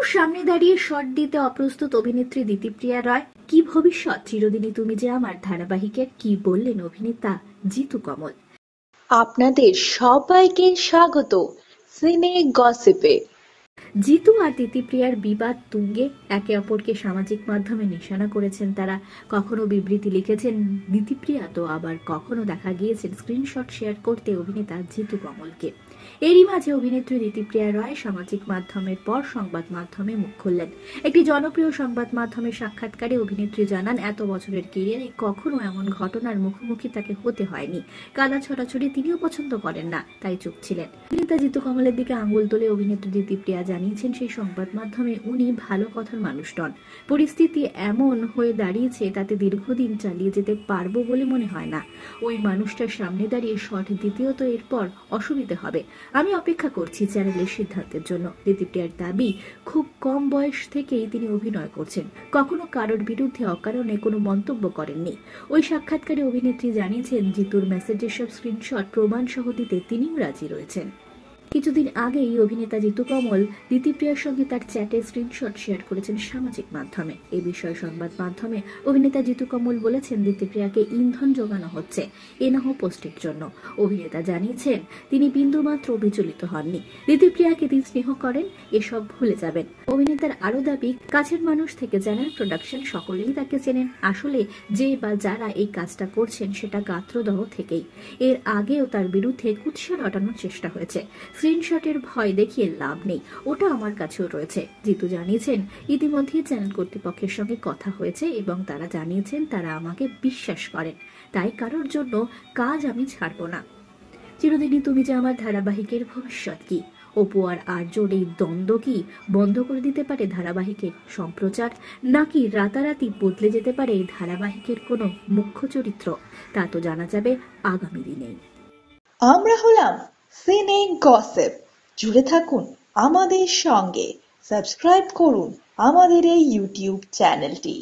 জিতুর সামনে দাঁড়িয়ে শট দিতে অপ্রস্তুত অভিনেত্রী দিতিপ্রিয়া রয়। কি ভবিষ্যৎ চিরদিনই তুমি যে আমার ধারাবাহিকের, কি বললেন অভিনেতা জিতু কমল। আপনাদের সবাইকে স্বাগত সিনে গসিপে। জিতু আর দিতিপ্রিয়ার বিবাদ তুঙ্গে, একে অপরকে সামাজিক মাধ্যমে নিশানা করেছেন তারা। কখনো বিবৃতি লিখেছেন দিতিপ্রিয়া, তো আবার কখনো দেখা গিয়েছেন স্ক্রিনশট শেয়ার করতে অভিনেতা জিতু কমলকে। এরই মাঝে অভিনেত্রী দিতিপ্রিয়া রয় সামাজিক মাধ্যমের পর সংবাদ মাধ্যমে মুখ খুললেন। একটি জনপ্রিয় সংবাদ মাধ্যমের সাক্ষাৎকারে অভিনেত্রী জানান, এত বছরের কেরিয়ারে কখনো এমন ঘটনার মুখোমুখি তাকে হতে হয়নি। কাদা ছড়াছড়ি তিনিও পছন্দ করেন না, তাই চুপ ছিলেন। অভিনেতা জিতু কমলের দিকে আঙুল তুলে অভিনেত্রী দিতিপ্রিয়া জানিয়েছেন সেই সংবাদ মাধ্যমে উনি ভালো কথার মানুষ নন। পরিস্থিতি এমন হয়ে দাঁড়িয়েছে তাতে দীর্ঘদিন চালিয়ে যেতে পারবো বলে মনে হয় না। ওই মানুষটার সামনে দাঁড়িয়ে শট দিতেও তো এরপর অসুবিধে হবে। আমি অপেক্ষা করছি চ্যানেলের সিদ্ধান্তের জন্য। দিতিপ্রিয়ার দাবি, খুব কম বয়স থেকেই তিনি অভিনয় করছেন, কখনো কারোর বিরুদ্ধে অকারণে কোনো মন্তব্য করেননি। ওই সাক্ষাৎকারে অভিনেত্রী জানিয়েছেন জিতুর মেসেজের সব স্ক্রিনশট প্রমাণ সহ দিতে তিনিও রাজি রয়েছেন। কিছুদিন আগেই অভিনেতা জিতু কমল দিতিপ্রিয়ার সঙ্গে তার চ্যাটের স্ক্রিনশট শেয়ার করেছেন সামাজিক মাধ্যমে। এ বিষয়ে সংবাদ মাধ্যমে অভিনেতা জিতু কমল বলেছেন, দিতিপ্রিয়াকে ইন্ধন যোগানো হচ্ছে এনাহ পোস্টের জন্য। অভিনেতা জানিয়েছেন তিনি বিন্দুমাত্র বিচলিত হননি। দিতিপ্রিয়াকে তিনি স্নেহ করেন, এসব ভুলে যাবেন। অভিনেতার আরও দাবি, কাছের মানুষ থেকে চ্যানেল প্রোডাকশন সকলেই তাকে চেনেন। আসলে যে বা যারা এই কাজটা করছেন সেটা গাত্রদাহ থেকেই। এর আগেও তার বিরুদ্ধে কুৎসা রটানোর চেষ্টা হয়েছে। স্ক্রিনশটের ভয় দেখিয়ে লাভ নেই, ওটা আমার কাছেও রয়েছে। জিতু জানিয়েছেন ইতিমধ্যে চ্যানেল কর্তৃপক্ষের সঙ্গে কথা হয়েছে এবং তারা জানিয়েছেন তারা আমাকে বিশ্বাস করেন, তাই কারোর জন্য কাজ আমি ছাড়ব না। চিরদিনই তুমি যে আমার ধারাবাহিকের ভবিষ্যৎ কি? অপু আর আর্যর এই দ্বন্দ্ব কি বন্ধ করে দিতে পারে ধারাবাহিকের সম্প্রচার, নাকি রাতারাতি বদলে যেতে পারে এই ধারাবাহিকের কোনো মুখ্য চরিত্র? তা তো জানা যাবে আগামী দিনেই। আমরা হলাম সিনে গসিপ। জুড়ে থাকুন আমাদের সঙ্গে, সাবস্ক্রাইব করুন আমাদের এই ইউটিউব চ্যানেলটি।